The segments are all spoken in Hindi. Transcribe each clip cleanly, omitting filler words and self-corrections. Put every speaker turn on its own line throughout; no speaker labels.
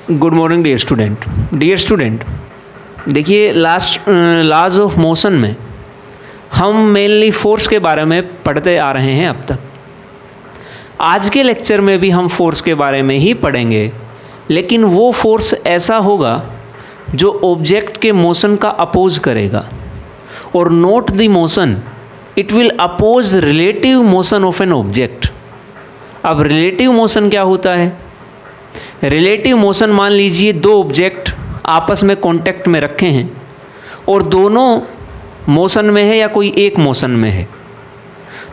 Good morning dear student. देखिए लॉज ऑफ मोशन में हम मेनली फोर्स के बारे में पढ़ते आ रहे हैं अब तक। आज के लेक्चर में भी हम फोर्स के बारे में ही पढ़ेंगे, लेकिन वो फोर्स ऐसा होगा जो ऑब्जेक्ट के मोशन का अपोज करेगा। और note the motion, it will oppose relative motion of an object. अब रिलेटिव मोशन क्या होता है? रिलेटिव मोशन, मान लीजिए दो ऑब्जेक्ट आपस में कांटेक्ट में रखे हैं और दोनों मोशन में है या कोई एक मोशन में है,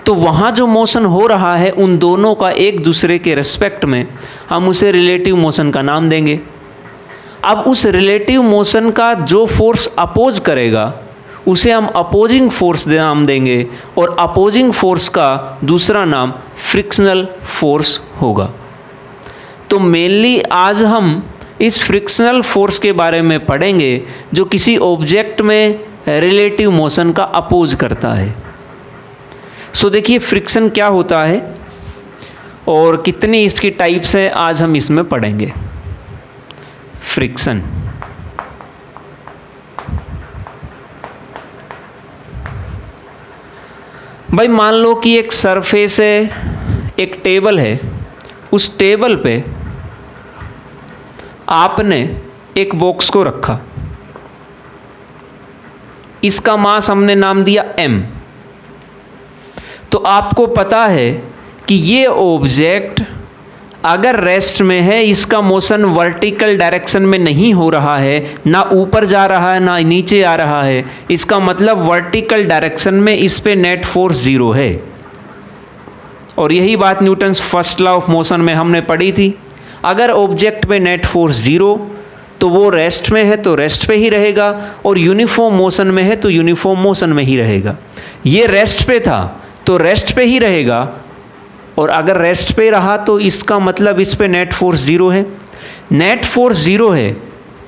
तो वहाँ जो मोशन हो रहा है उन दोनों का एक दूसरे के रिस्पेक्ट में हम उसे रिलेटिव मोशन का नाम देंगे। अब उस रिलेटिव मोशन का जो फोर्स अपोज करेगा उसे हम अपोजिंग फोर्स नाम देंगे, और अपोजिंग फोर्स का दूसरा नाम फ्रिक्शनल फोर्स होगा। तो मेनली आज हम इस फ्रिक्शनल फोर्स के बारे में पढ़ेंगे जो किसी ऑब्जेक्ट में रिलेटिव मोशन का अपोज करता है। सो देखिए फ्रिक्शन क्या होता है और कितनी इसकी टाइप्स हैं, आज हम इसमें पढ़ेंगे। फ्रिक्शन, भाई मान लो कि एक सरफेस है, एक टेबल है, उस टेबल पे आपने एक बॉक्स को रखा, इसका मास हमने नाम दिया m। तो आपको पता है कि ये ऑब्जेक्ट अगर रेस्ट में है, इसका मोशन वर्टिकल डायरेक्शन में नहीं हो रहा है, ना ऊपर जा रहा है ना नीचे आ रहा है, इसका मतलब वर्टिकल डायरेक्शन में इस पे नेट फोर्स 0 है। और यही बात Newton's first law of motion में हमने पढ़ी थी। अगर ऑब्जेक्ट पे नेट फोर्स 0 तो वो रेस्ट में है तो रेस्ट पे ही रहेगा, और यूनिफॉर्म मोशन में है तो यूनिफॉर्म मोशन में ही रहेगा। ये रेस्ट पे था तो रेस्ट पे ही रहेगा, और अगर रेस्ट पे रहा तो इसका मतलब इस पे नेट फोर्स 0 है। नेट फोर्स 0 है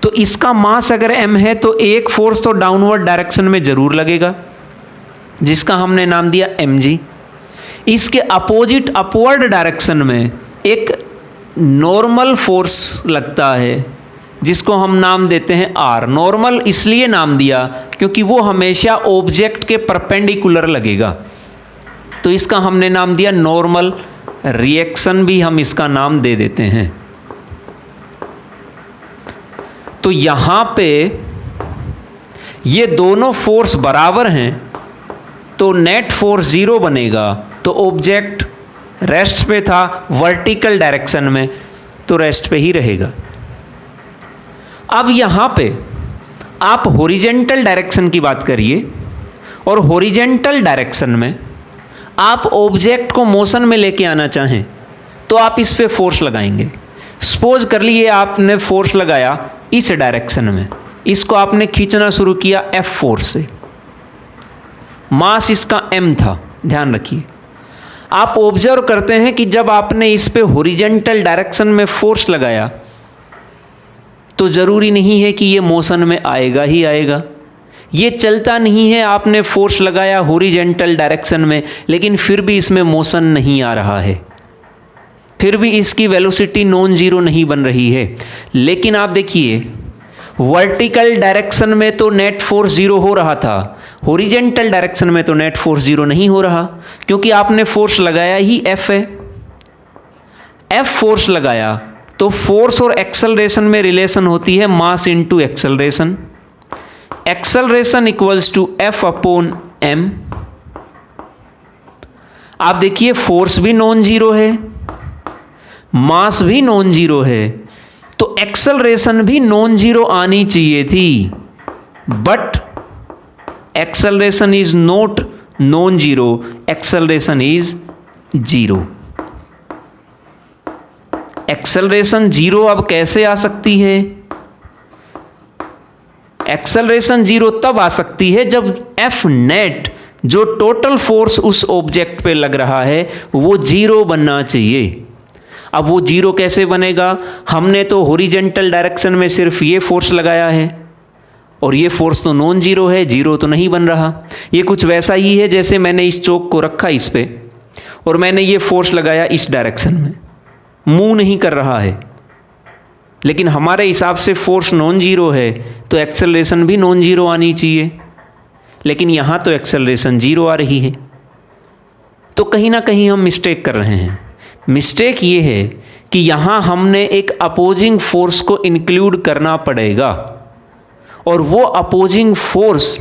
तो इसका मास अगर m है तो एक फोर्स तो डाउनवर्ड डायरेक्शन में ज़रूर लगेगा, जिसका हमने नाम दिया mg। इसके अपोजिट अपवर्ड डायरेक्शन में एक नॉर्मल फोर्स लगता है जिसको हम नाम देते हैं r। नॉर्मल इसलिए नाम दिया क्योंकि वो हमेशा ऑब्जेक्ट के परपेंडिकुलर लगेगा, तो इसका हमने नाम दिया नॉर्मल। रिएक्शन भी हम इसका नाम दे देते हैं। तो यहाँ पे ये दोनों फोर्स बराबर हैं तो नेट फोर्स 0 बनेगा। तो ऑब्जेक्ट रेस्ट पे था वर्टिकल डायरेक्शन में, तो रेस्ट पे ही रहेगा। अब यहाँ पे आप हॉरिजेंटल डायरेक्शन की बात करिए, और हॉरिजेंटल डायरेक्शन में आप ऑब्जेक्ट को मोशन में लेके आना चाहें तो आप इस पे फोर्स लगाएंगे। सपोज कर लिए आपने फोर्स लगाया इस डायरेक्शन में, इसको आपने खींचना शुरू किया F फोर्स से, मास इसका m था। ध्यान रखिए, आप ऑब्जर्व करते हैं कि जब आपने इस पे हॉरिजेंटल डायरेक्शन में फोर्स लगाया तो ज़रूरी नहीं है कि ये मोशन में आएगा ही आएगा। ये चलता नहीं है, आपने फोर्स लगाया हॉरिजेंटल डायरेक्शन में लेकिन फिर भी इसमें मोशन नहीं आ रहा है, फिर भी इसकी वेलोसिटी नॉन जीरो नहीं बन रही है। लेकिन आप देखिए वर्टिकल डायरेक्शन में तो नेट फोर्स 0 हो रहा था, हॉरिजेंटल डायरेक्शन में तो नेट फोर्स 0 नहीं हो रहा, क्योंकि आपने फोर्स लगाया ही F है। F फोर्स लगाया तो फोर्स और एक्सेलरेशन में रिलेशन होती है mass into acceleration. Acceleration equals to F upon m। आप देखिए फोर्स भी नॉन जीरो है, मास भी नॉन जीरो है, तो एक्सेलरेशन भी नॉन जीरो आनी चाहिए थी, but acceleration is not non zero, acceleration is 0। Acceleration 0 अब कैसे आ सकती है? एक्सेलरेशन 0 तब आ सकती है जब F नेट, जो टोटल फोर्स उस ऑब्जेक्ट पे लग रहा है, वो 0 बनना चाहिए। अब वो 0 कैसे बनेगा? हमने तो हॉरिजेंटल डायरेक्शन में सिर्फ ये फोर्स लगाया है और ये फोर्स तो नॉन जीरो है, 0 तो नहीं बन रहा। ये कुछ वैसा ही है जैसे मैंने इस चौक को रखा इस पे और मैंने ये फोर्स लगाया इस डायरेक्शन में, मूव नहीं कर रहा है, लेकिन हमारे हिसाब से फोर्स नॉन जीरो है तो एक्सेलरेशन भी नॉन जीरो आनी चाहिए, लेकिन यहाँ तो एक्सेलरेशन जीरो आ रही है। तो कहीं ना कहीं हम मिस्टेक कर रहे हैं। मिस्टेक ये है कि यहाँ हमने एक अपोजिंग फोर्स को इंक्लूड करना पड़ेगा, और वो अपोजिंग फोर्स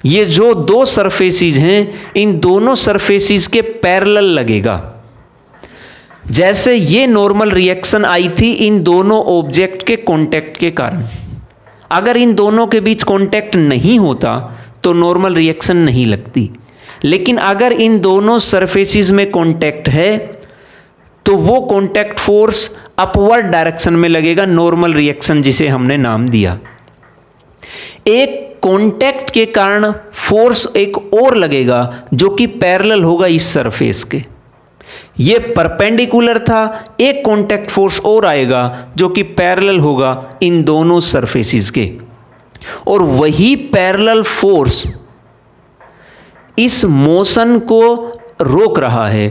ये जो दो सरफेसेस हैं इन दोनों सरफेसेस के पैरेलल लगेगा। जैसे ये नॉर्मल रिएक्शन आई थी इन दोनों ऑब्जेक्ट के कांटेक्ट के कारण। अगर इन दोनों के बीच कांटेक्ट नहीं होता तो नॉर्मल रिएक्शन नहीं लगती, लेकिन अगर इन दोनों सरफेसेस में कांटेक्ट है तो वो कांटेक्ट फोर्स अपवर्ड डायरेक्शन में लगेगा, नॉर्मल रिएक्शन जिसे हमने नाम दिया। एक कांटेक्ट के कारण फोर्स एक और लगेगा जो कि पैरेलल होगा इस सरफेस के। ये परपेंडिकुलर था, एक कांटेक्ट फोर्स और आएगा जो कि पैरेलल होगा इन दोनों सरफेसेस के, और वही पैरेलल फोर्स इस मोशन को रोक रहा है।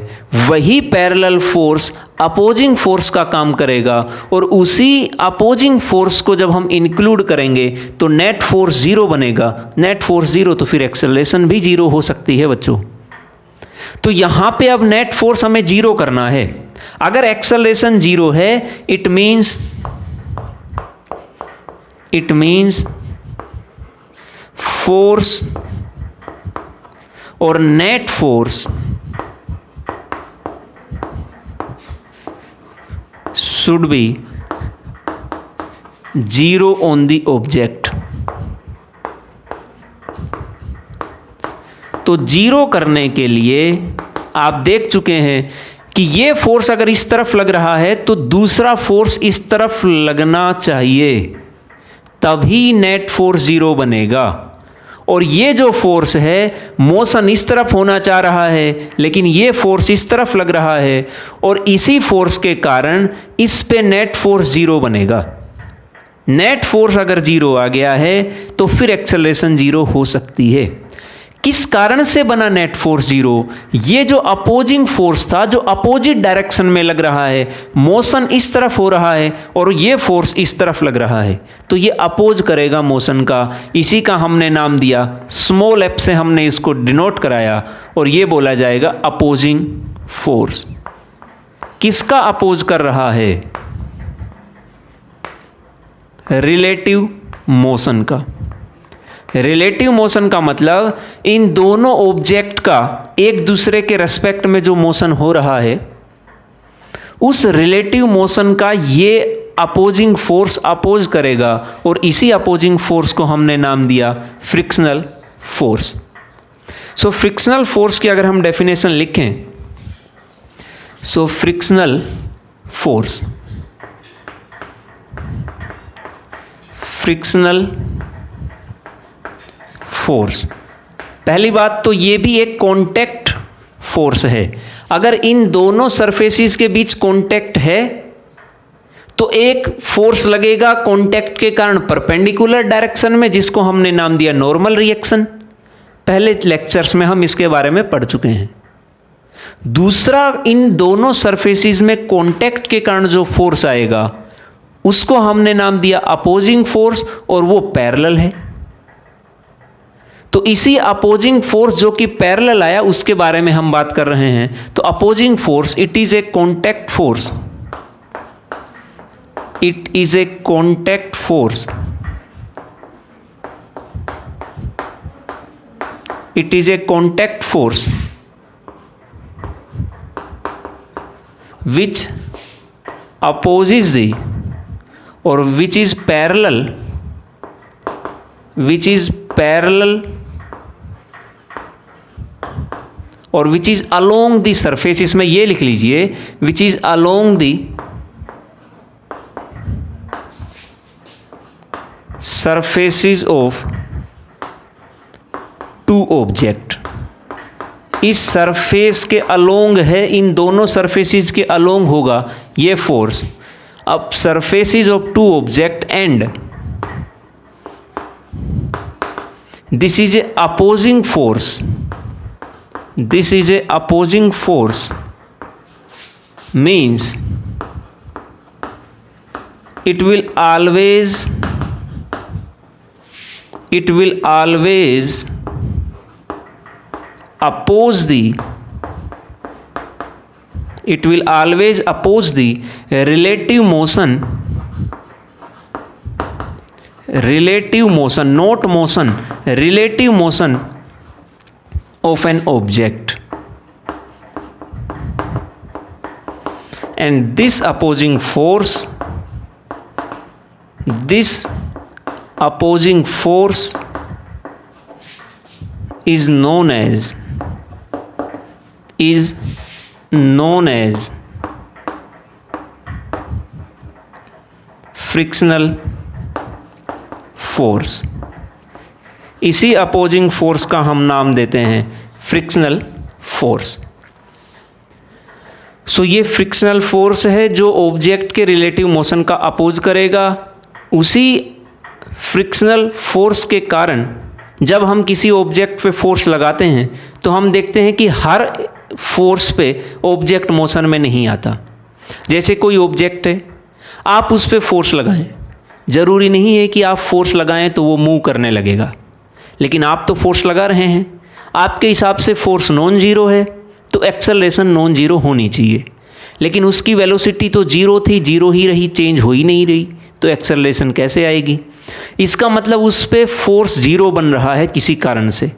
वही पैरेलल फोर्स अपोजिंग फोर्स का काम करेगा, और उसी अपोजिंग फोर्स को जब हम इंक्लूड करेंगे तो नेट फोर्स जीरो बनेगा। नेट फोर्स जीरो तो फिर एक्सेलरेशन भी जीरो हो सकती है बच्चों। तो यहां पे अब नेट फोर्स हमें जीरो करना है। अगर एक्सेलरेशन जीरो है इट मीन्स फोर्स और net force should be zero on the object। तो जीरो करने के लिए आप देख चुके हैं कि ये फोर्स अगर इस तरफ लग रहा है तो दूसरा फोर्स इस तरफ लगना चाहिए, तभी नेट फोर्स जीरो बनेगा। और ये जो फोर्स है मोशन इस तरफ होना चाह रहा है, लेकिन ये फोर्स इस तरफ लग रहा है, और इसी फोर्स के कारण इस पे नेट फोर्स जीरो बनेगा। नेट फोर्स अगर जीरो आ गया है तो फिर एक्सेलरेशन जीरो हो सकती है। किस कारण से बना नेट फोर्स जीरो? ये जो अपोजिंग फोर्स था जो अपोजिट डायरेक्शन में लग रहा है, मोशन इस तरफ हो रहा है और ये फोर्स इस तरफ लग रहा है, तो ये अपोज करेगा मोशन का। इसी का हमने नाम दिया, स्मॉल एफ से हमने इसको डिनोट कराया, और ये बोला जाएगा अपोजिंग फोर्स। किसका अपोज कर रहा है? रिलेटिव मोशन का। रिलेटिव मोशन का मतलब इन दोनों ऑब्जेक्ट का एक दूसरे के रेस्पेक्ट में जो मोशन हो रहा है, उस रिलेटिव मोशन का ये अपोजिंग फोर्स अपोज करेगा, और इसी अपोजिंग फोर्स को हमने नाम दिया फ्रिक्शनल फोर्स। सो फ्रिक्शनल फोर्स की अगर हम डेफिनेशन लिखें, सो फ्रिक्शनल फोर्स, फ्रिक्शनल फोर्स, पहली बात तो ये भी एक कांटेक्ट फोर्स है। अगर इन दोनों सरफेसेस के बीच कांटेक्ट है तो एक फोर्स लगेगा कांटेक्ट के कारण परपेंडिकुलर डायरेक्शन में, जिसको हमने नाम दिया नॉर्मल रिएक्शन। पहले लेक्चर्स में हम इसके बारे में पढ़ चुके हैं। दूसरा, इन दोनों सरफेसेस में कांटेक्ट के कारण जो फोर्स आएगा उसको हमने नाम दिया अपोजिंग फोर्स, और वो पैरेलल है। तो इसी अपोजिंग फोर्स जो कि पैरेलल आया उसके बारे में हम बात कर रहे हैं। तो opposing force it is a contact force, it is a contact force, it is a contact force which opposes the or which is parallel और which is along the surface, इसमें ये लिख लीजिए which is along the surfaces of two object। इस सरफेस के अलोंग है, इन दोनों सरफेसेस के अलोंग होगा ये फोर्स। अब surfaces of two object and this is a opposing force, this is a opposing force means it will always oppose the relative motion, not motion, relative motion of an object. And this opposing force is known as frictional force. इसी अपोजिंग फोर्स का हम नाम देते हैं फ्रिक्शनल फोर्स। सो ये फ्रिक्शनल फोर्स है जो ऑब्जेक्ट के रिलेटिव मोशन का अपोज करेगा। उसी फ्रिक्शनल फोर्स के कारण जब हम किसी ऑब्जेक्ट पे फोर्स लगाते हैं तो हम देखते हैं कि हर फोर्स पे ऑब्जेक्ट मोशन में नहीं आता। जैसे कोई ऑब्जेक्ट है, आप उस पे फोर्स लगाएं, ज़रूरी नहीं है कि आप फोर्स लगाएं तो वो मूव करने लगेगा, लेकिन आप तो फोर्स लगा रहे हैं। आपके हिसाब से फोर्स नॉन जीरो है तो एक्सेलरेशन नॉन जीरो होनी चाहिए, लेकिन उसकी वेलोसिटी तो जीरो थी, जीरो ही रही, चेंज हो ही नहीं रही, तो एक्सेलरेशन कैसे आएगी? इसका मतलब उस पे फोर्स जीरो बन रहा है किसी कारण से।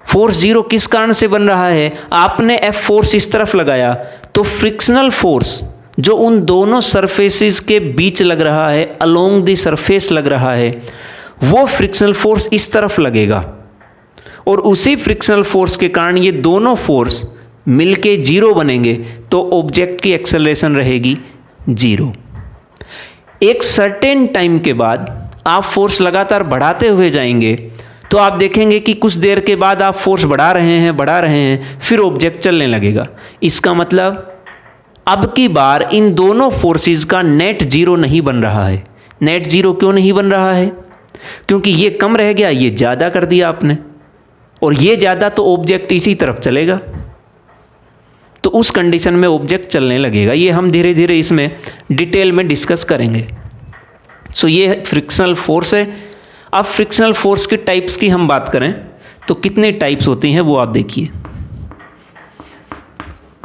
फोर्स जीरो किस कारण से बन रहा है? आपने एफ फोर्स इस तरफ लगाया तो फ्रिक्शनल फोर्स जो उन दोनों सरफेसेस के बीच लग रहा है, अलोंग द सरफेस लग रहा है, वो फ्रिक्शनल फोर्स इस तरफ लगेगा और उसी फ्रिक्शनल फोर्स के कारण ये दोनों फोर्स मिलके जीरो बनेंगे, तो ऑब्जेक्ट की एक्सेलरेशन रहेगी जीरो। एक सर्टेन टाइम के बाद आप फोर्स लगातार बढ़ाते हुए जाएंगे तो आप देखेंगे कि कुछ देर के बाद आप फोर्स बढ़ा रहे हैं, फिर ऑब्जेक्ट चलने लगेगा। इसका मतलब अब की बार इन दोनों फोर्सेस का नेट जीरो नहीं बन रहा है। नेट जीरो क्यों नहीं बन रहा है? क्योंकि ये कम रह गया, ये ज़्यादा कर दिया आपने, और ये ज़्यादा तो ऑब्जेक्ट इसी तरफ चलेगा, तो उस कंडीशन में ऑब्जेक्ट चलने लगेगा। ये हम धीरे धीरे इसमें डिटेल में डिस्कस करेंगे। सो ये फ्रिक्शनल फोर्स है। अब फ्रिक्शनल फोर्स के टाइप्स की हम बात करें तो कितने टाइप्स होती हैं वो आप देखिए।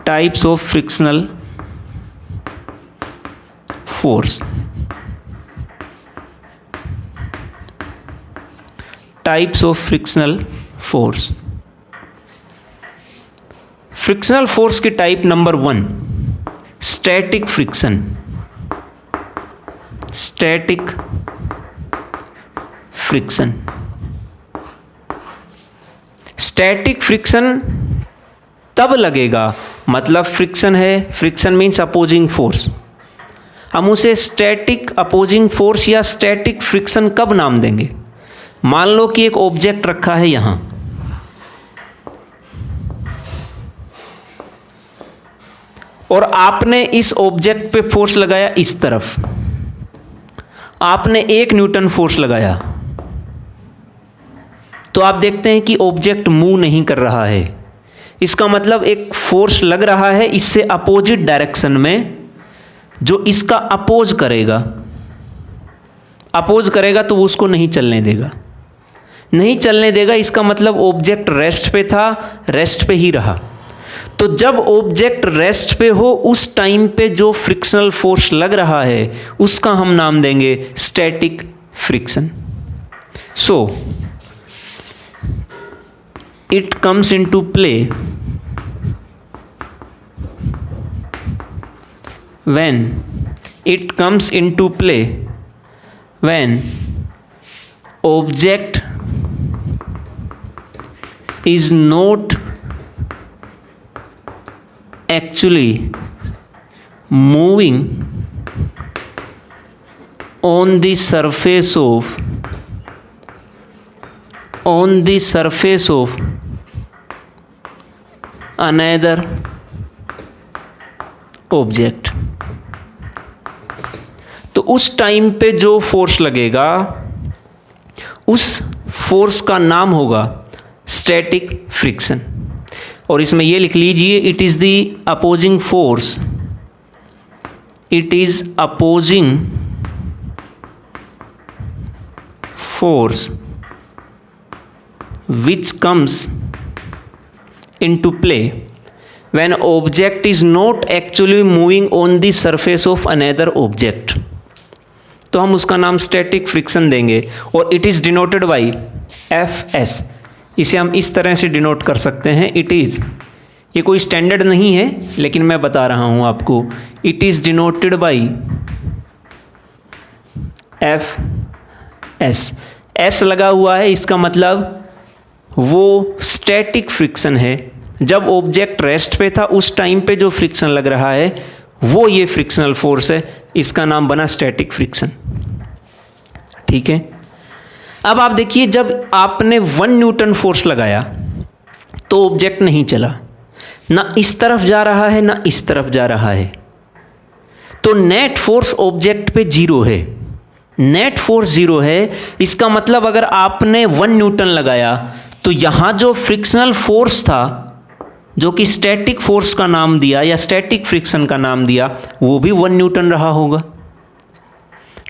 Types of frictional force. Types of frictional force. Frictional force के type number 1, static friction. Static friction. Static friction तब लगेगा, मतलब फ्रिक्शन है, फ्रिक्शन मीन्स अपोजिंग फोर्स, हम उसे स्टैटिक अपोजिंग फोर्स या स्टैटिक फ्रिक्शन कब नाम देंगे? मान लो कि एक ऑब्जेक्ट रखा है यहां, और आपने इस ऑब्जेक्ट पे फोर्स लगाया इस तरफ, आपने 1 न्यूटन फोर्स लगाया, तो आप देखते हैं कि ऑब्जेक्ट मूव नहीं कर रहा है। इसका मतलब एक फोर्स लग रहा है इससे अपोजिट डायरेक्शन में, जो इसका अपोज करेगा तो वो उसको नहीं चलने देगा। इसका मतलब ऑब्जेक्ट रेस्ट पे था, रेस्ट पे ही रहा। तो जब ऑब्जेक्ट रेस्ट पे हो उस टाइम पे जो फ्रिक्शनल फोर्स लग रहा है उसका हम नाम देंगे static friction. So it comes into play when object is not actually moving on the surface of another object। तो उस टाइम पे जो फोर्स लगेगा उस फोर्स का नाम होगा स्टैटिक फ्रिक्शन। और इसमें ये लिख लीजिए, it is opposing force which comes into play when object is not actually moving on the surface of another object, तो हम उसका नाम स्टैटिक फ्रिक्शन देंगे और it is denoted by Fs। इसे हम इस तरह से डिनोट कर सकते हैं, इट इज़, ये कोई स्टैंडर्ड नहीं है लेकिन मैं बता रहा हूँ आपको, it is denoted by Fs। S लगा हुआ है, इसका मतलब वो स्टैटिक फ्रिक्शन है। जब ऑब्जेक्ट रेस्ट पे था उस टाइम पे जो फ्रिक्शन लग रहा है वो ये फ्रिक्शनल फोर्स है, इसका नाम बना स्टैटिक फ्रिक्शन। ठीक है, अब आप देखिए जब आपने 1 न्यूटन फोर्स लगाया तो ऑब्जेक्ट नहीं चला, ना इस तरफ जा रहा है ना इस तरफ जा रहा है, तो नेट फोर्स ऑब्जेक्ट पे 0 है। नेट फोर्स 0 है, इसका मतलब अगर आपने 1 न्यूटन लगाया तो यहाँ जो फ्रिक्शनल फोर्स था, जो कि स्टैटिक फोर्स का नाम दिया या स्टैटिक फ्रिक्शन का नाम दिया, वो भी 1 न्यूटन रहा होगा।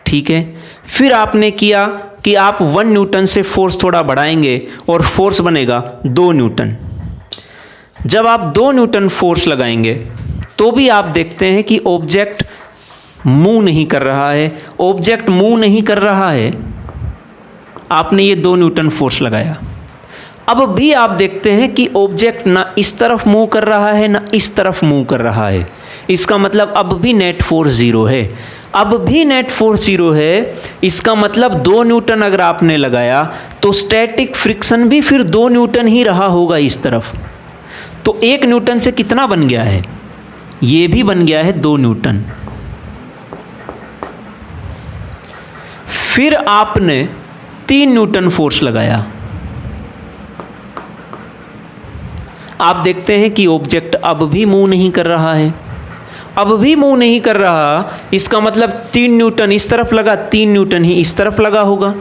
ठीक है, फिर आपने किया कि आप 1 न्यूटन से फोर्स थोड़ा बढ़ाएंगे और फोर्स बनेगा 2 न्यूटन। जब आप 2 न्यूटन फोर्स लगाएंगे तो भी आप देखते हैं कि ऑब्जेक्ट मूव नहीं कर रहा है। ऑब्जेक्ट मूव नहीं कर रहा है, आपने ये 2 न्यूटन फोर्स लगाया। अब भी आप देखते हैं कि ऑब्जेक्ट ना इस तरफ मूव कर रहा है ना इस तरफ मूव कर रहा है, इसका मतलब अब भी नेट फोर्स 0 है। अब भी नेट फोर्स 0 है, इसका मतलब 2 न्यूटन अगर आपने लगाया तो स्टैटिक फ्रिक्शन भी फिर 2 न्यूटन ही रहा होगा इस तरफ। तो 1 न्यूटन से कितना बन गया है, ये भी बन गया है 2 न्यूटन। फिर आपने 3 न्यूटन फोर्स लगाया, आप देखते हैं कि ऑब्जेक्ट अब भी मूव नहीं कर रहा है। अब भी मूव नहीं कर रहा, इसका मतलब 3 न्यूटन इस तरफ लगा, 3 न्यूटन ही इस तरफ लगा होगा।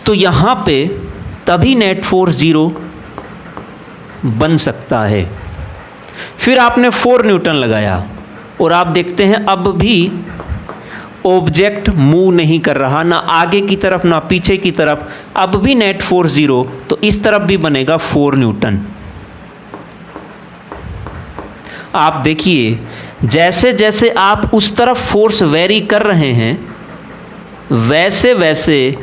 तो यहाँ पे तभी नेट फोर्स 0 बन सकता है। फिर आपने 4 न्यूटन लगाया और आप देखते हैं अब भी ऑब्जेक्ट मूव नहीं कर रहा, ना आगे की तरफ ना पीछे की तरफ, अब भी नेट फोर्स 0, तो इस तरफ भी बनेगा 4 न्यूटन। आप देखिए जैसे जैसे आप उस तरफ फोर्स वेरी कर रहे हैं वैसे वैसे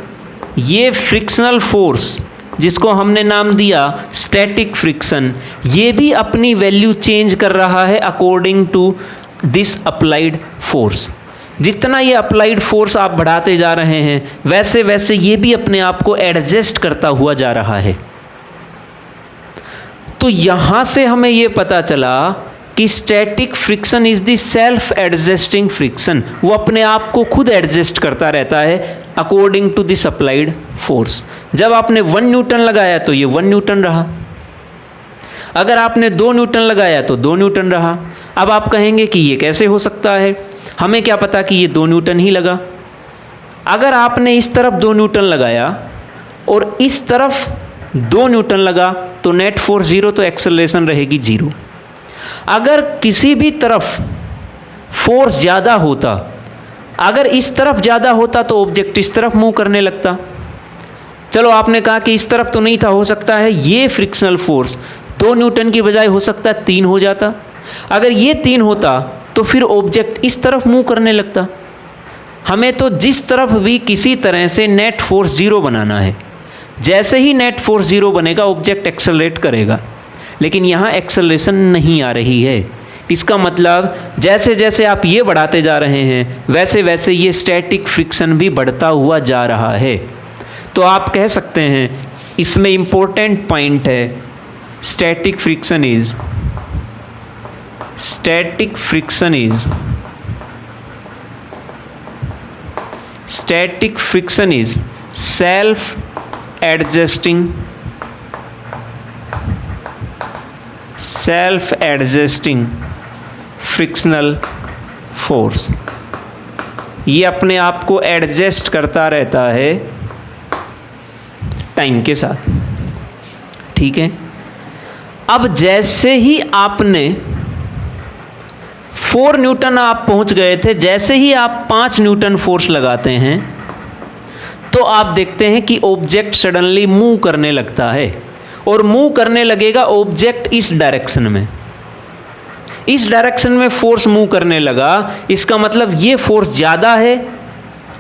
ये फ्रिक्शनल फोर्स, जिसको हमने नाम दिया स्टैटिक फ्रिक्शन, ये भी अपनी वैल्यू चेंज कर रहा है according to this applied force. जितना ये अप्लाइड फोर्स आप बढ़ाते जा रहे हैं वैसे वैसे ये भी अपने आप को एडजस्ट करता हुआ जा रहा है। तो यहाँ से हमें ये पता चला कि static friction is the self adjusting friction, वो अपने आप को खुद एडजस्ट करता रहता है according to this applied force. जब आपने 1 न्यूटन लगाया तो ये 1 न्यूटन रहा, अगर आपने 2 न्यूटन लगाया तो 2 न्यूटन रहा। अब आप कहेंगे कि ये कैसे हो सकता है, हमें क्या पता कि ये 2 न्यूटन ही लगा। अगर आपने इस तरफ 2 न्यूटन लगाया और इस तरफ 2 न्यूटन लगा तो नेट फोर्स 0, तो एक्सेलरेशन रहेगी 0। अगर किसी भी तरफ फोर्स ज़्यादा होता, अगर इस तरफ ज़्यादा होता तो ऑब्जेक्ट इस तरफ मूव करने लगता। चलो आपने कहा कि इस तरफ तो नहीं था, हो सकता है ये फ्रिक्शनल फोर्स 2 न्यूटन की बजाय हो सकता है 3 हो जाता। अगर ये 3 होता तो फिर ऑब्जेक्ट इस तरफ मूव करने लगता। हमें तो जिस तरफ भी किसी तरह से नेट फोर्स 0 बनाना है, जैसे ही नेट फोर्स 0 बनेगा ऑब्जेक्ट एक्सेलरेट करेगा, लेकिन यहाँ एक्सेलरेशन नहीं आ रही है। इसका मतलब जैसे जैसे आप ये बढ़ाते जा रहे हैं वैसे वैसे ये स्टैटिक फ्रिक्शन भी बढ़ता हुआ जा रहा है। तो आप कह सकते हैं इसमें इम्पोर्टेंट पॉइंट है, static friction is self adjusting frictional force. ये अपने आप को एडजस्ट करता रहता है टाइम के साथ। ठीक है, अब जैसे ही आपने 4 न्यूटन आप पहुंच गए थे, जैसे ही आप 5 न्यूटन फोर्स लगाते हैं तो आप देखते हैं कि ऑब्जेक्ट सडनली मूव करने लगता है, और मूव करने लगेगा ऑब्जेक्ट इस डायरेक्शन में। इस डायरेक्शन में फोर्स मूव करने लगा, इसका मतलब ये फोर्स ज़्यादा है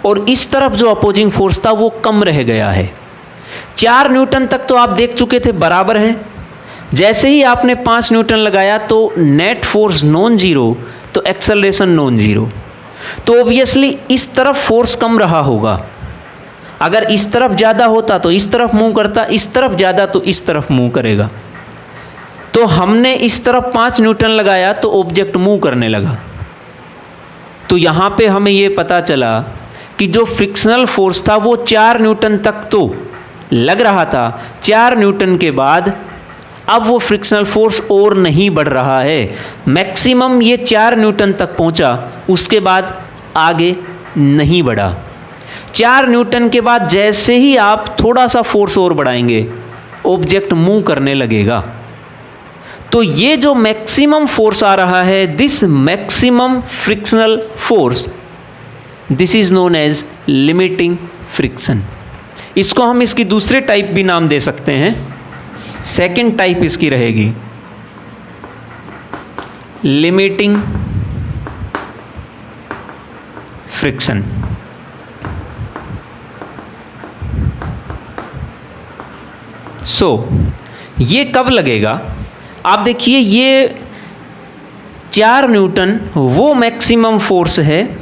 और इस तरफ जो अपोजिंग फोर्स था वो कम रह गया है। 4 न्यूटन तक तो आप देख चुके थे बराबर है। जैसे ही आपने 5 न्यूटन लगाया तो नेट फोर्स नॉन जीरो, तो एक्सेलरेशन नॉन जीरो। तो ऑब्वियसली इस तरफ फोर्स कम रहा होगा। अगर इस तरफ ज़्यादा होता तो इस तरफ मूव करता, इस तरफ ज़्यादा तो इस तरफ मूव करेगा। तो हमने इस तरफ 5 न्यूटन लगाया तो ऑब्जेक्ट मूव करने लगा। तो यहाँ पे हमें ये पता चला कि जो फ्रिक्शनल फोर्स था वो 4 न्यूटन तक तो लग रहा था। 4 न्यूटन के बाद अब वो फ्रिक्शनल फोर्स और नहीं बढ़ रहा है। मैक्सिमम ये 4 न्यूटन तक पहुंचा, उसके बाद आगे नहीं बढ़ा। 4 न्यूटन के बाद जैसे ही आप थोड़ा सा फोर्स और बढ़ाएंगे, ऑब्जेक्ट मूव करने लगेगा। तो ये जो मैक्सिमम फोर्स आ रहा है, this maximum frictional force, this is known as limiting friction. इसको हम इसकी दूसरे टाइप भी नाम दे सकते हैं। सेकंड टाइप इसकी रहेगी लिमिटिंग फ्रिक्शन। ये कब लगेगा? आप देखिए, ये 4 न्यूटन वो मैक्सिमम फोर्स है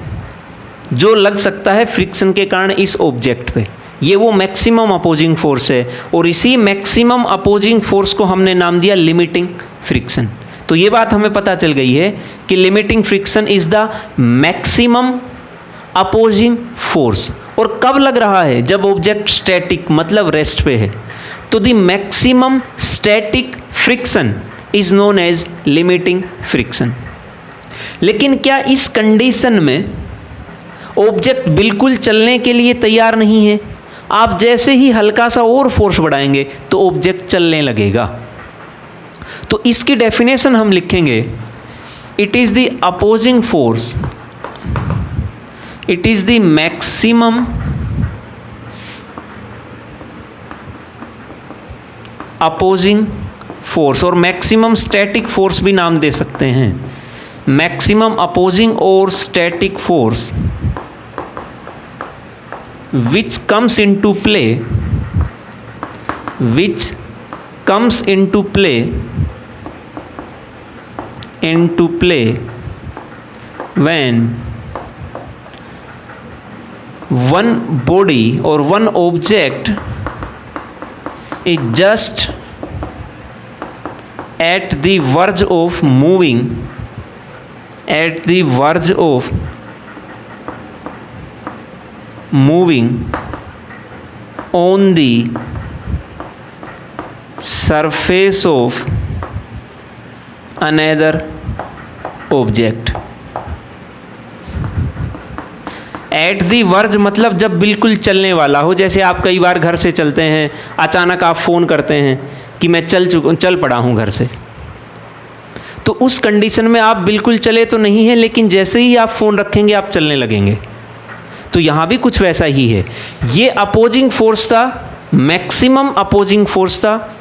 जो लग सकता है फ्रिक्शन के कारण इस ऑब्जेक्ट पे। ये वो मैक्सिमम अपोजिंग फोर्स है, और इसी मैक्सिमम अपोजिंग फोर्स को हमने नाम दिया लिमिटिंग फ्रिक्शन। तो ये बात हमें पता चल गई है कि limiting friction is the maximum opposing force. और कब लग रहा है? जब ऑब्जेक्ट स्टैटिक मतलब रेस्ट पे है। तो the maximum static friction is known as limiting friction. लेकिन क्या इस कंडीशन में ऑब्जेक्ट बिल्कुल चलने के लिए तैयार नहीं है? आप जैसे ही हल्का सा और फोर्स बढ़ाएंगे तो ऑब्जेक्ट चलने लगेगा। तो इसकी डेफिनेशन हम लिखेंगे, it is the opposing force, it is the maximum opposing force, और मैक्सिमम स्टैटिक फोर्स भी नाम दे सकते हैं। मैक्सिमम अपोजिंग और static force which comes into play when one body or one object is just at the verge of moving, on the surface of another object। At the verge मतलब जब बिल्कुल चलने वाला हो। जैसे आप कई बार घर से चलते हैं, अचानक आप फ़ोन करते हैं कि मैं चल पड़ा हूँ घर से, तो उस कंडीशन में आप बिल्कुल चले तो नहीं है, लेकिन जैसे ही आप फ़ोन रखेंगे आप चलने लगेंगे। तो यहाँ भी कुछ वैसा ही है। ये अपोजिंग फोर्स था, मैक्सिमम अपोजिंग फोर्स था।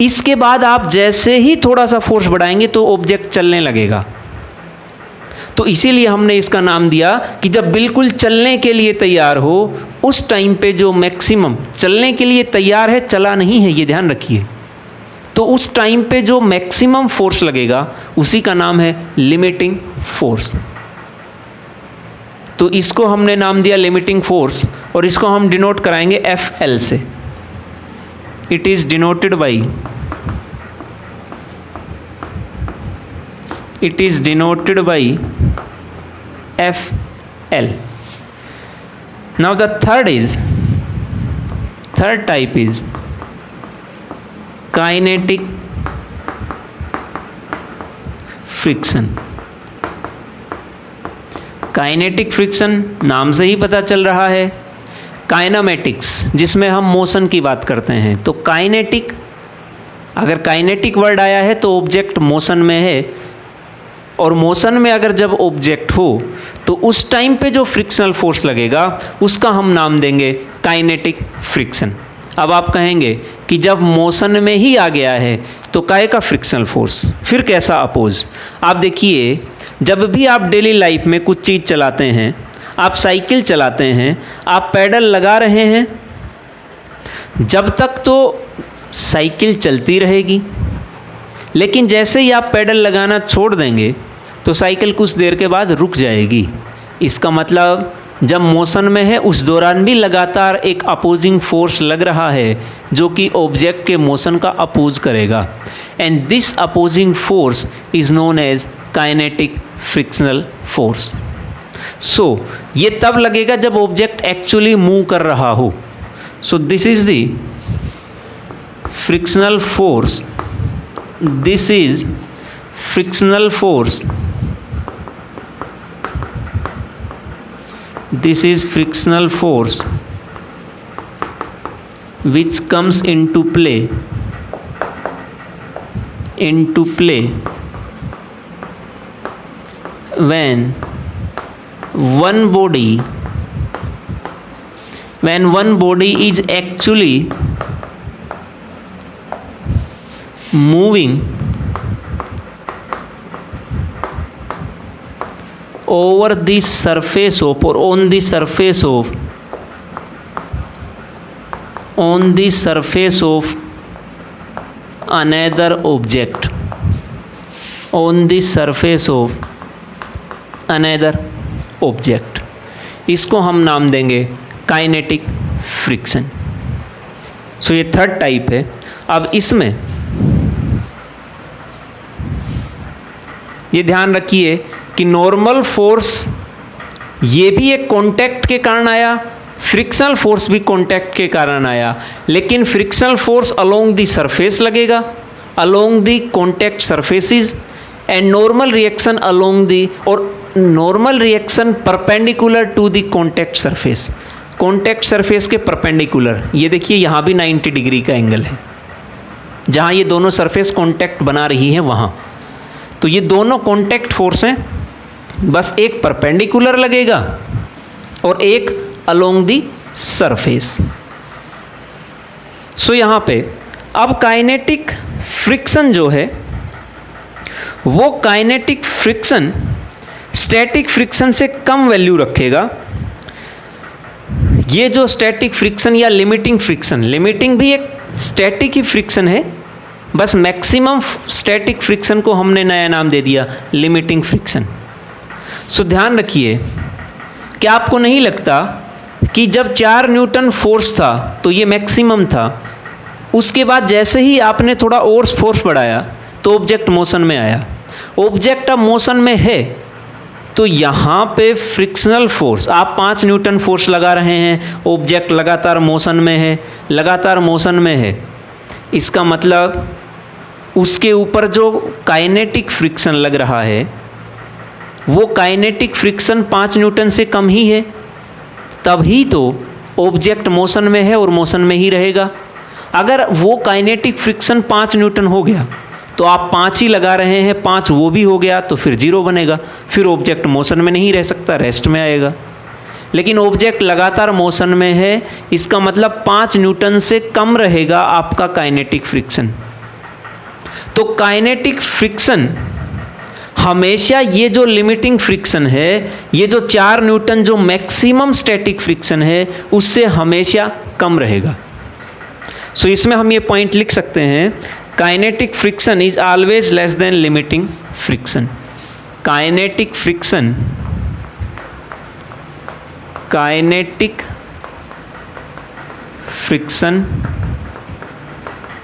इसके बाद आप जैसे ही थोड़ा सा फोर्स बढ़ाएंगे तो ऑब्जेक्ट चलने लगेगा। तो इसीलिए हमने इसका नाम दिया कि जब बिल्कुल चलने के लिए तैयार हो, उस टाइम पे जो मैक्सिमम चलने के लिए तैयार है, चला नहीं है, ये ध्यान रखिए। तो उस टाइम पे जो मैक्सिमम फोर्स लगेगा उसी का नाम है लिमिटिंग फोर्स। तो इसको हमने नाम दिया लिमिटिंग फोर्स, और इसको हम डिनोट कराएंगे FL से। It is denoted by FL। Now the third type is kinetic friction। Kinetic friction नाम से ही पता चल रहा है। काइनामेटिक्स जिसमें हम मोशन की बात करते हैं, तो काइनेटिक, अगर काइनेटिक वर्ड आया है तो ऑब्जेक्ट मोशन में है। और मोशन में अगर जब ऑब्जेक्ट हो तो उस टाइम पे जो फ्रिक्शनल फोर्स लगेगा उसका हम नाम देंगे काइनेटिक फ्रिक्शन। अब आप कहेंगे कि जब मोशन में ही आ गया है तो काहे का फ्रिक्शनल फोर्स, फिर कैसा अपोज। आप देखिए, जब भी आप डेली लाइफ में कुछ चीज़ चलाते हैं, आप साइकिल चलाते हैं, आप पैडल लगा रहे हैं, जब तक तो साइकिल चलती रहेगी, लेकिन जैसे ही आप पैडल लगाना छोड़ देंगे तो साइकिल कुछ देर के बाद रुक जाएगी। इसका मतलब जब मोशन में है उस दौरान भी लगातार एक अपोजिंग फोर्स लग रहा है जो कि ऑब्जेक्ट के मोशन का अपोज करेगा, and this opposing force is known as kinetic frictional force. So ये तब लगेगा जब ऑब्जेक्ट एक्चुअली मूव कर रहा हो। So this is the frictional force, this is frictional force, this is frictional force which comes into play when one body is actually moving over the surface of or on the surface of another object, on the surface of another object, इसको हम नाम देंगे काइनेटिक फ्रिक्शन। सो ये थर्ड टाइप है। अब इसमें ये ध्यान रखिए कि नॉर्मल फोर्स ये भी एक कांटेक्ट के कारण आया, फ्रिक्शनल फोर्स भी कांटेक्ट के कारण आया, लेकिन frictional force along the surface लगेगा, along the contact surfaces, and normal reaction along the और normal reaction perpendicular to the contact surface, contact surface के परपेंडिकुलर। ये देखिए यहाँ भी 90 डिग्री का एंगल है, जहाँ ये दोनों सरफेस कांटेक्ट बना रही हैं वहाँ। तो ये दोनों कांटेक्ट फोर्स हैं, बस एक परपेंडिकुलर लगेगा और एक अलोंग दी सरफेस। सो यहाँ पे अब काइनेटिक फ्रिक्शन जो है वो काइनेटिक फ्रिक्शन स्टैटिक फ्रिक्शन से कम वैल्यू रखेगा। ये जो स्टैटिक फ्रिक्शन या लिमिटिंग फ्रिक्शन, लिमिटिंग भी एक स्टैटिक ही फ्रिक्शन है, बस मैक्सिमम स्टैटिक फ्रिक्शन को हमने नया नाम दे दिया लिमिटिंग फ्रिक्शन। सो ध्यान रखिए कि आपको नहीं लगता कि जब 4 न्यूटन फोर्स था तो ये मैक्सिमम था, उसके बाद जैसे ही आपने थोड़ा और फोर्स बढ़ाया तो ऑब्जेक्ट मोशन में आया। ऑब्जेक्ट अब मोशन में है तो यहाँ पे फ्रिक्शनल फोर्स, आप 5 न्यूटन फोर्स लगा रहे हैं, ऑब्जेक्ट लगातार मोशन में है, लगातार मोशन में है, इसका मतलब उसके ऊपर जो काइनेटिक फ्रिक्शन लग रहा है वो काइनेटिक फ्रिक्शन 5 न्यूटन से कम ही है, तभी तो ऑब्जेक्ट मोशन में है और मोशन में ही रहेगा। अगर वो काइनेटिक फ्रिक्शन 5 न्यूटन हो गया तो आप 5 ही लगा रहे हैं, 5 वो भी हो गया तो फिर 0 बनेगा, फिर ऑब्जेक्ट मोशन में नहीं रह सकता, रेस्ट में आएगा। लेकिन ऑब्जेक्ट लगातार मोशन में है, इसका मतलब 5 न्यूटन से कम रहेगा आपका काइनेटिक फ्रिक्शन। तो काइनेटिक फ्रिक्शन हमेशा, ये जो लिमिटिंग फ्रिक्शन है, ये जो 4 न्यूटन जो मैक्सिमम स्टैटिक फ्रिक्शन है उससे हमेशा कम रहेगा। सो इसमें हम ये पॉइंट लिख सकते हैं, kinetic friction is always less than limiting friction. Kinetic friction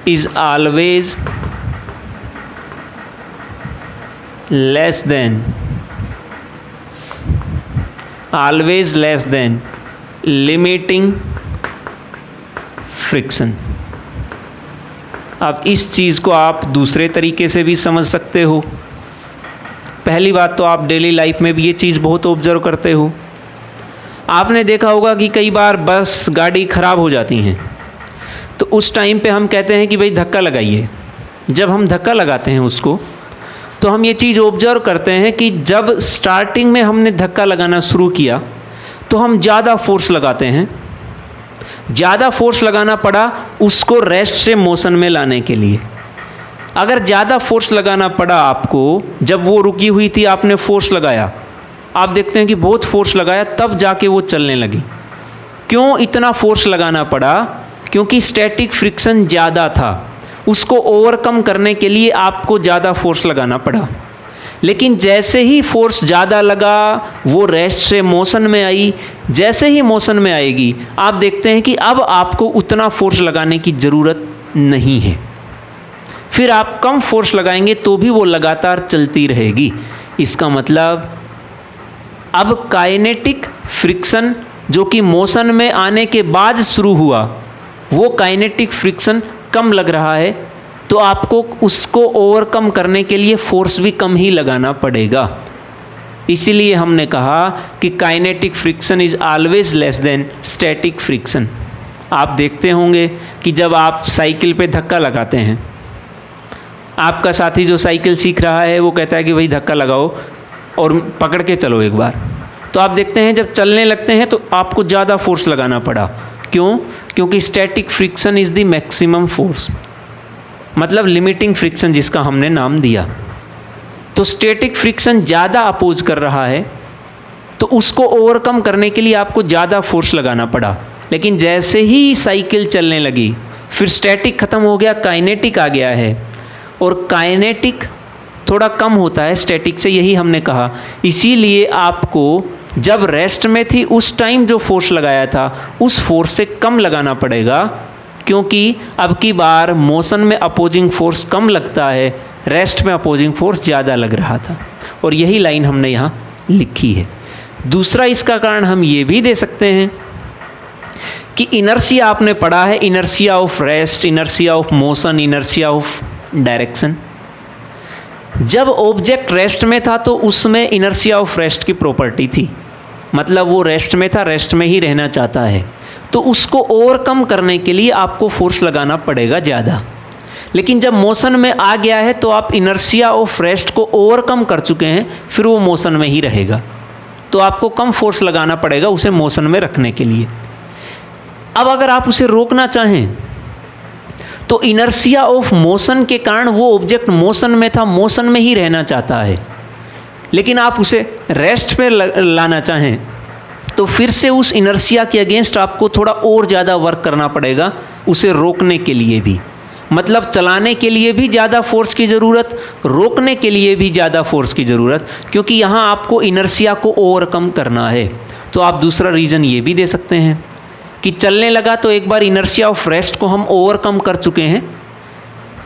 is always less than limiting friction। अब इस चीज़ को आप दूसरे तरीके से भी समझ सकते हो। पहली बात तो आप डेली लाइफ में भी ये चीज़ बहुत ऑब्जर्व करते हो। आपने देखा होगा कि कई बार बस गाड़ी ख़राब हो जाती हैं तो उस टाइम पे हम कहते हैं कि भाई धक्का लगाइए। जब हम धक्का लगाते हैं उसको तो हम ये चीज़ ऑब्जर्व करते हैं कि जब स्टार्टिंग में हमने धक्का लगाना शुरू किया तो हम ज़्यादा फोर्स लगाते हैं, ज़्यादा फोर्स लगाना पड़ा उसको रेस्ट से मोशन में लाने के लिए। अगर ज़्यादा फोर्स लगाना पड़ा आपको, जब वो रुकी हुई थी आपने फोर्स लगाया, आप देखते हैं कि बहुत फोर्स लगाया तब जाके वो चलने लगी। क्यों इतना फोर्स लगाना पड़ा? क्योंकि स्टैटिक फ्रिक्शन ज़्यादा था, उसको ओवरकम करने के लिए आपको ज़्यादा फोर्स लगाना पड़ा। लेकिन जैसे ही फोर्स ज़्यादा लगा वो रेस्ट से मोशन में आई, जैसे ही मोशन में आएगी आप देखते हैं कि अब आपको उतना फोर्स लगाने की ज़रूरत नहीं है, फिर आप कम फोर्स लगाएंगे तो भी वो लगातार चलती रहेगी। इसका मतलब अब काइनेटिक फ्रिक्शन जो कि मोशन में आने के बाद शुरू हुआ, वो काइनेटिक फ्रिक्शन कम लग रहा है, तो आपको उसको ओवरकम करने के लिए फोर्स भी कम ही लगाना पड़ेगा। इसीलिए हमने कहा कि kinetic friction is always less than static friction. आप देखते होंगे कि जब आप साइकिल पे धक्का लगाते हैं, आपका साथी जो साइकिल सीख रहा है वो कहता है कि भाई धक्का लगाओ और पकड़ के चलो एक बार, तो आप देखते हैं जब चलने लगते हैं तो आपको ज़्यादा फोर्स लगाना पड़ा। क्यों? क्योंकि static friction is the maximum force, मतलब लिमिटिंग फ्रिक्शन जिसका हमने नाम दिया। तो स्टैटिक फ्रिक्शन ज़्यादा अपोज कर रहा है तो उसको ओवरकम करने के लिए आपको ज़्यादा फोर्स लगाना पड़ा। लेकिन जैसे ही साइकिल चलने लगी फिर स्टैटिक ख़त्म हो गया, काइनेटिक आ गया है, और काइनेटिक थोड़ा कम होता है स्टैटिक से, यही हमने कहा। इसीलिए आपको जब रेस्ट में थी उस टाइम जो फोर्स लगाया था उस फोर्स से कम लगाना पड़ेगा, क्योंकि अब की बार मोशन में अपोजिंग फोर्स कम लगता है, रेस्ट में अपोजिंग फोर्स ज़्यादा लग रहा था, और यही लाइन हमने यहाँ लिखी है। दूसरा इसका कारण हम ये भी दे सकते हैं कि इनर्शिया आपने पढ़ा है, inertia of rest, inertia of motion, inertia of direction. जब ऑब्जेक्ट रेस्ट में था तो उसमें इनर्शिया ऑफ रेस्ट की प्रॉपर्टी थी, मतलब वो रेस्ट में था, रेस्ट में ही रहना चाहता है, तो उसको ओवरकम करने के लिए आपको फोर्स लगाना पड़ेगा ज़्यादा। लेकिन जब मोशन में आ गया है तो आप इनर्शिया ऑफ रेस्ट को ओवरकम कर चुके हैं, फिर वो मोशन में ही रहेगा, तो आपको कम फोर्स लगाना पड़ेगा उसे मोशन में रखने के लिए। अब अगर आप उसे रोकना चाहें तो इनर्शिया ऑफ मोशन के कारण वो ऑब्जेक्ट मोशन में था, मोशन में ही रहना चाहता है, लेकिन आप उसे रेस्ट पे लाना चाहें तो फिर से उस इनर्शिया के अगेंस्ट आपको थोड़ा और ज़्यादा वर्क करना पड़ेगा उसे रोकने के लिए भी। मतलब चलाने के लिए भी ज़्यादा फोर्स की ज़रूरत, रोकने के लिए भी ज़्यादा फोर्स की ज़रूरत, क्योंकि यहाँ आपको इनर्शिया को ओवरकम करना है। तो आप दूसरा रीज़न ये भी दे सकते हैं कि चलने लगा तो एक बार इनर्शिया ऑफ रेस्ट को हम ओवरकम कर चुके हैं,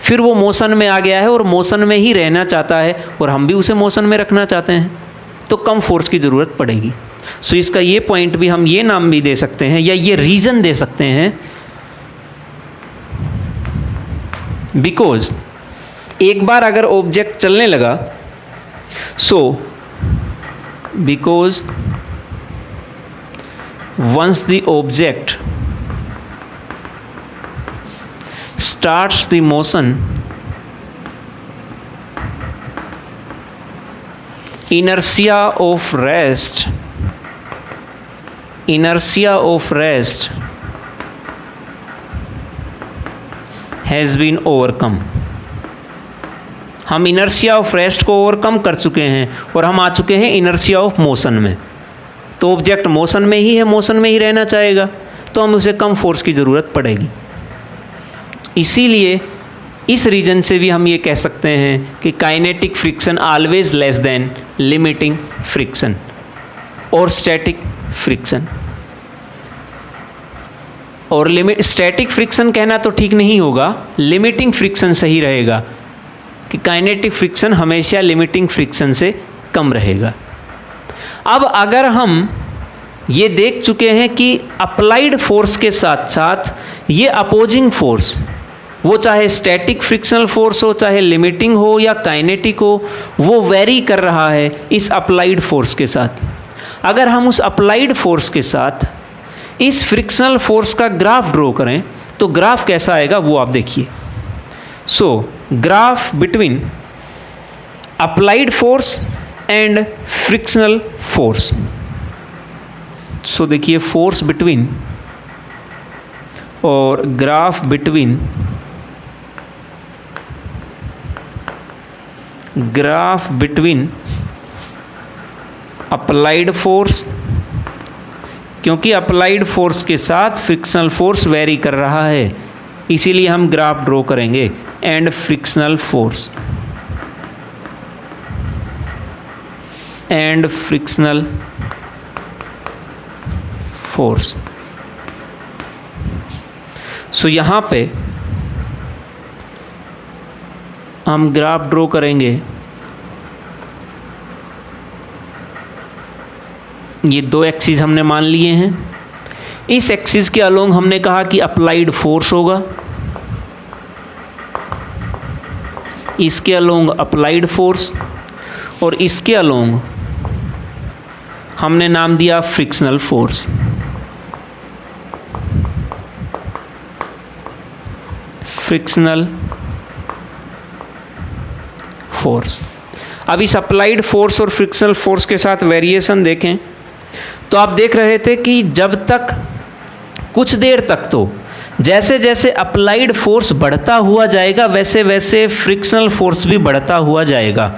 फिर वो मोशन में आ गया है और मोशन में ही रहना चाहता है, और हम भी उसे मोशन में रखना चाहते हैं, तो कम फोर्स की ज़रूरत पड़ेगी। सो इसका ये पॉइंट भी हम ये नाम भी दे सकते हैं या ये रीज़न दे सकते हैं, बिकॉज एक बार अगर ऑब्जेक्ट चलने लगा, so because once the object starts the motion, inertia of rest has been overcome। हम इनर्शिया ऑफ रेस्ट को ओवरकम कर चुके हैं और हम आ चुके हैं इनर्शिया ऑफ मोशन में। तो ऑब्जेक्ट मोशन में ही है, मोशन में ही रहना चाहेगा, तो हम उसे कम फोर्स की ज़रूरत पड़ेगी। इसीलिए इस रीज़न से भी हम ये कह सकते हैं कि kinetic friction always less than limiting friction और स्टैटिक फ्रिक्शन। और स्टैटिक फ्रिक्शन कहना तो ठीक नहीं होगा, लिमिटिंग फ्रिक्शन सही रहेगा कि काइनेटिक फ्रिक्शन हमेशा लिमिटिंग फ्रिक्शन से कम रहेगा। अब अगर हम ये देख चुके हैं कि अप्लाइड फोर्स के साथ साथ ये अपोजिंग फोर्स, वो चाहे स्टैटिक फ्रिक्शनल फोर्स हो, चाहे लिमिटिंग हो या काइनेटिक हो, वो वेरी कर रहा है इस अप्लाइड फोर्स के साथ। अगर हम उस अप्लाइड फोर्स के साथ इस फ्रिक्शनल फोर्स का ग्राफ ड्रॉ करें तो ग्राफ कैसा आएगा वो आप देखिए। So graph between applied force and frictional force. So देखिए फोर्स बिटवीन और ग्राफ बिटवीन अप्लाइड फोर्स, क्योंकि अप्लाइड फोर्स के साथ फ्रिक्शनल फोर्स वेरी कर रहा है इसीलिए हम ग्राफ ड्रॉ करेंगे, एंड फ्रिक्शनल फोर्स। सो यहाँ पे हम ग्राफ ड्रॉ करेंगे। ये दो एक्सिस हमने मान लिए हैं। इस एक्सिस के अलोंग हमने कहा कि अप्लाइड फोर्स होगा, इसके अलोंग अप्लाइड फोर्स, और इसके अलोंग हमने नाम दिया फ्रिक्शनल फोर्स। अब इस अप्लाइड फोर्स और फ्रिक्शनल फोर्स के साथ वेरिएशन देखें तो आप देख रहे थे कि जब तक कुछ देर तक तो जैसे जैसे अप्लाइड फोर्स बढ़ता हुआ जाएगा वैसे वैसे फ्रिक्शनल फोर्स भी बढ़ता हुआ जाएगा।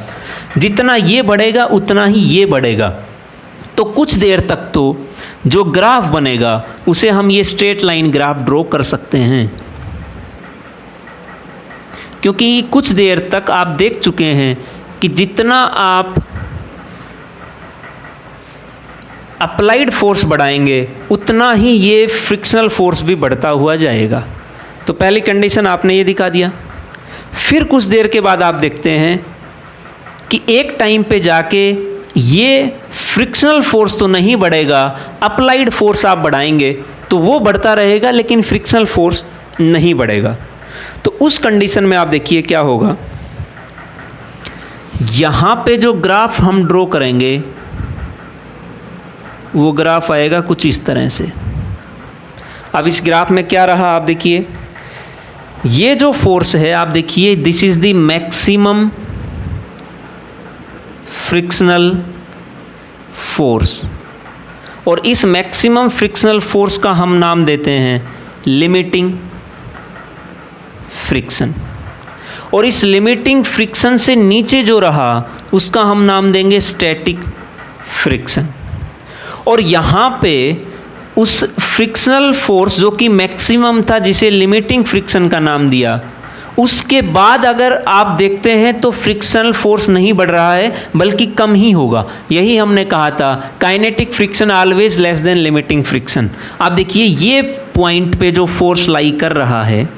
जितना ये बढ़ेगा उतना ही ये बढ़ेगा। तो कुछ देर तक तो जो ग्राफ बनेगा उसे हम ये स्ट्रेट लाइन ग्राफ ड्रॉ कर सकते हैं, क्योंकि कुछ देर तक आप देख चुके हैं कि जितना आप अप्लाइड फोर्स बढ़ाएंगे उतना ही ये फ्रिक्शनल फोर्स भी बढ़ता हुआ जाएगा। तो पहली कंडीशन आपने ये दिखा दिया। फिर कुछ देर के बाद आप देखते हैं कि एक टाइम पे जाके ये फ्रिक्शनल फोर्स तो नहीं बढ़ेगा, अप्लाइड फोर्स आप बढ़ाएंगे तो वो बढ़ता रहेगा लेकिन फ्रिक्शनल फोर्स नहीं बढ़ेगा। तो उस कंडीशन में आप देखिए क्या होगा। यहाँ पे जो ग्राफ हम ड्रॉ करेंगे वो ग्राफ आएगा कुछ इस तरह से। अब इस ग्राफ में क्या रहा आप देखिए, ये जो फोर्स है आप देखिए this is the maximum frictional force, और इस मैक्सिमम फ्रिक्शनल फोर्स का हम नाम देते हैं लिमिटिंग फ्रिक्शन, और इस लिमिटिंग फ्रिक्शन से नीचे जो रहा उसका हम नाम देंगे स्टैटिक फ्रिक्शन। और यहाँ पे उस फ्रिक्शनल फोर्स जो कि मैक्सिमम था जिसे लिमिटिंग फ्रिक्शन का नाम दिया, उसके बाद अगर आप देखते हैं तो फ्रिक्शनल फोर्स नहीं बढ़ रहा है बल्कि कम ही होगा। यही हमने कहा था kinetic friction always less than limiting friction. आप देखिए ये पॉइंट पे जो फोर्स लाई कर रहा है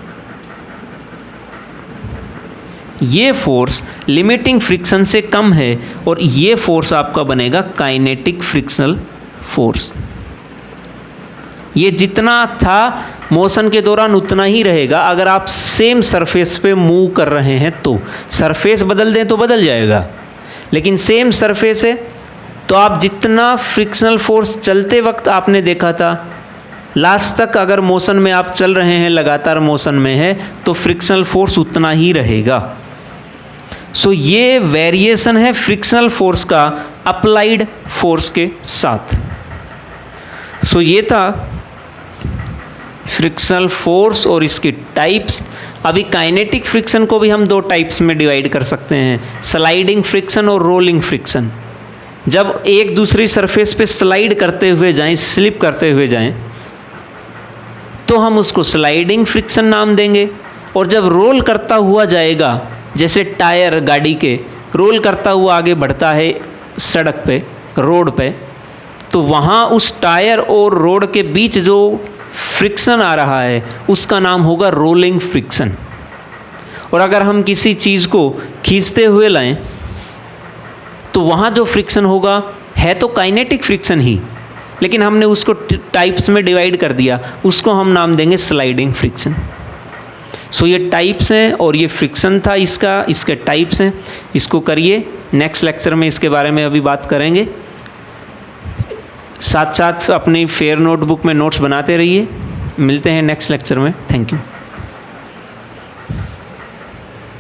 ये फोर्स लिमिटिंग फ्रिक्शन से कम है और ये फोर्स आपका बनेगा काइनेटिक फ्रिक्शनल फोर्स। ये जितना था मोशन के दौरान उतना ही रहेगा। अगर आप सेम सरफेस पे मूव कर रहे हैं तो सरफेस बदल दें तो बदल जाएगा, लेकिन सेम सरफेस है तो आप जितना फ्रिक्शनल फोर्स चलते वक्त आपने देखा था लास्ट तक अगर मोशन में आप चल रहे हैं, लगातार मोशन में है, तो फ्रिक्शनल फोर्स उतना ही रहेगा। सो ये वेरिएशन है फ्रिक्शनल फोर्स का अप्लाइड फोर्स के साथ। सो ये था फ्रिक्शनल फोर्स और इसके टाइप्स। अभी काइनेटिक फ्रिक्शन को भी हम दो टाइप्स में डिवाइड कर सकते हैं, स्लाइडिंग फ्रिक्शन और रोलिंग फ्रिक्शन। जब एक दूसरी सरफेस पे स्लाइड करते हुए जाएं, स्लिप करते हुए जाएं, तो हम उसको स्लाइडिंग फ्रिक्शन नाम देंगे। और जब रोल करता हुआ जाएगा, जैसे टायर गाड़ी के रोल करता हुआ आगे बढ़ता है सड़क पे, रोड पे, तो वहाँ उस टायर और रोड के बीच जो फ्रिक्शन आ रहा है उसका नाम होगा रोलिंग फ्रिक्शन। और अगर हम किसी चीज़ को खींचते हुए लाएं तो वहाँ जो फ्रिक्शन होगा है तो काइनेटिक फ्रिक्शन ही, लेकिन हमने उसको टाइप्स में डिवाइड कर दिया, उसको हम नाम देंगे स्लाइडिंग फ्रिक्शन। सो ये टाइप्स हैं और ये फ्रिक्शन था इसके टाइप्स हैं। इसको करिए, नेक्स्ट लेक्चर में इसके बारे में अभी बात करेंगे। साथ साथ अपनी फेयर नोटबुक में नोट्स बनाते रहिए। मिलते हैं नेक्स्ट लेक्चर में। Thank you.